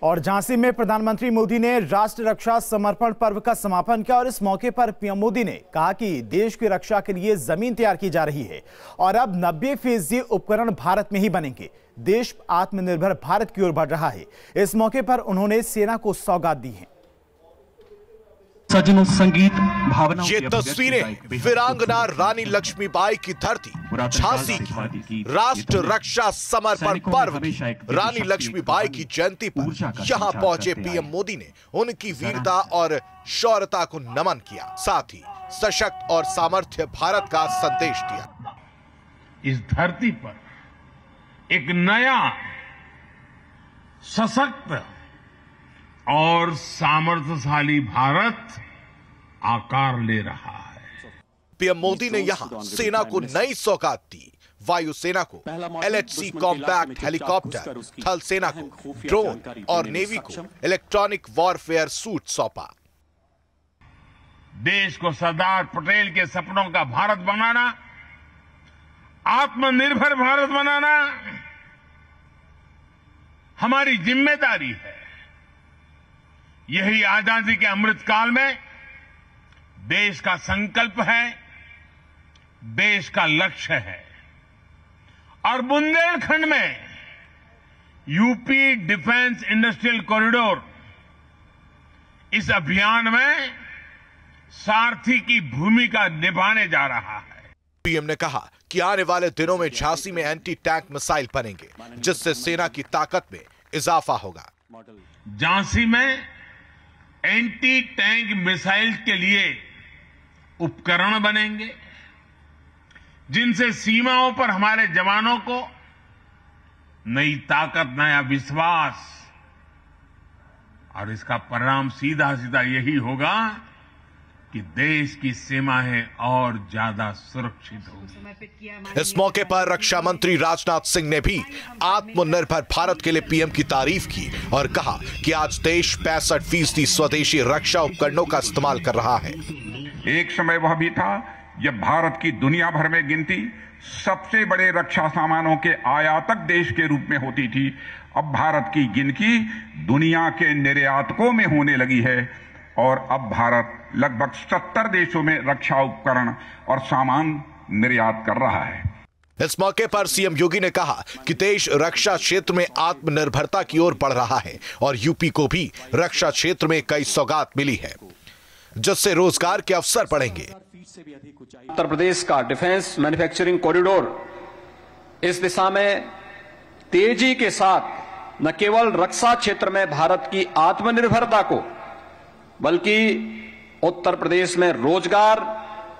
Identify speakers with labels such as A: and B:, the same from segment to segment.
A: और झांसी में प्रधानमंत्री मोदी ने राष्ट्र रक्षा समर्पण पर्व का समापन किया और इस मौके पर पीएम मोदी ने कहा कि देश की रक्षा के लिए जमीन तैयार की जा रही है और अब 90% उपकरण भारत में ही बनेंगे। देश आत्मनिर्भर भारत की ओर बढ़ रहा है। इस मौके पर उन्होंने सेना को सौगात दी है।
B: सजनों, संगीत भावना।
C: ये तस्वीरें वीरांगना रानी लक्ष्मीबाई की धरती झांसी की राष्ट्र रक्षा समर्पण पर्व रानी लक्ष्मीबाई की जयंती पर यहां पहुंचे पीएम मोदी ने उनकी वीरता और शौर्यता को नमन किया, साथ ही सशक्त और सामर्थ्य भारत का संदेश दिया।
D: इस धरती पर एक नया सशक्त और सामर्थ्यशाली भारत आकार ले रहा है।
C: पीएम मोदी ने यहां सेना को नई सौगात दी। वायुसेना को LHC कॉम्पैक्ट हेलीकॉप्टर, थल सेना को ड्रोन और नेवी को इलेक्ट्रॉनिक वॉरफेयर सूट सौंपा।
D: देश को सरदार पटेल के सपनों का भारत बनाना, आत्मनिर्भर भारत बनाना हमारी जिम्मेदारी है। यही आजादी के अमृतकाल में देश का संकल्प है, देश का लक्ष्य है। और बुंदेलखंड में यूपी डिफेंस इंडस्ट्रियल कॉरिडोर इस अभियान में सारथी की भूमिका निभाने जा रहा है।
C: पीएम ने कहा कि आने वाले दिनों में झांसी में एंटी टैंक मिसाइल बनेंगे, जिससे सेना की ताकत में इजाफा होगा।
D: झांसी में एंटी टैंक मिसाइल के लिए उपकरण बनेंगे, जिनसे सीमाओं पर हमारे जवानों को नई ताकत, नया विश्वास, और इसका परिणाम सीधा सीधा यही होगा कि देश की सीमाएं और ज्यादा सुरक्षित होंगी।
C: इस मौके पर रक्षा मंत्री राजनाथ सिंह ने भी आत्मनिर्भर भारत के लिए पीएम की तारीफ की और कहा कि आज देश 65% स्वदेशी रक्षा उपकरणों का इस्तेमाल कर रहा है।
E: एक समय वह भी था जब भारत की दुनिया भर में गिनती सबसे बड़े रक्षा सामानों के आयातक देश के रूप में होती थी। अब भारत की गिनती दुनिया के निर्यातकों में होने लगी है और अब भारत लगभग 70 देशों में रक्षा उपकरण और सामान निर्यात कर रहा है।
C: इस मौके पर सीएम योगी ने कहा कि देश रक्षा क्षेत्र में आत्मनिर्भरता की ओर बढ़ रहा है और यूपी को भी रक्षा क्षेत्र में कई सौगात मिली है, जिससे रोजगार के अवसर बढ़ेंगे।
F: उत्तर प्रदेश का डिफेंस मैन्युफैक्चरिंग कॉरिडोर इस दिशा में तेजी के साथ न केवल रक्षा क्षेत्र में भारत की आत्मनिर्भरता को, बल्कि उत्तर प्रदेश में रोजगार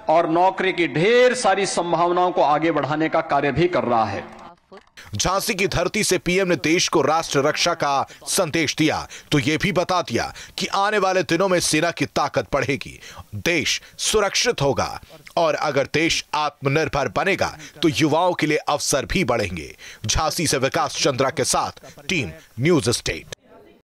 F: और नौकरी की ढेर सारी संभावनाओं को आगे बढ़ाने का कार्य भी कर रहा है।
C: झांसी की धरती से पीएम ने देश को राष्ट्र रक्षा का संदेश दिया तो यह भी बता दिया कि आने वाले दिनों में सेना की ताकत बढ़ेगी, देश सुरक्षित होगा और अगर देश आत्मनिर्भर बनेगा तो युवाओं के लिए अवसर भी बढ़ेंगे। झांसी से विकास चंद्रा के साथ टीम न्यूज स्टेट।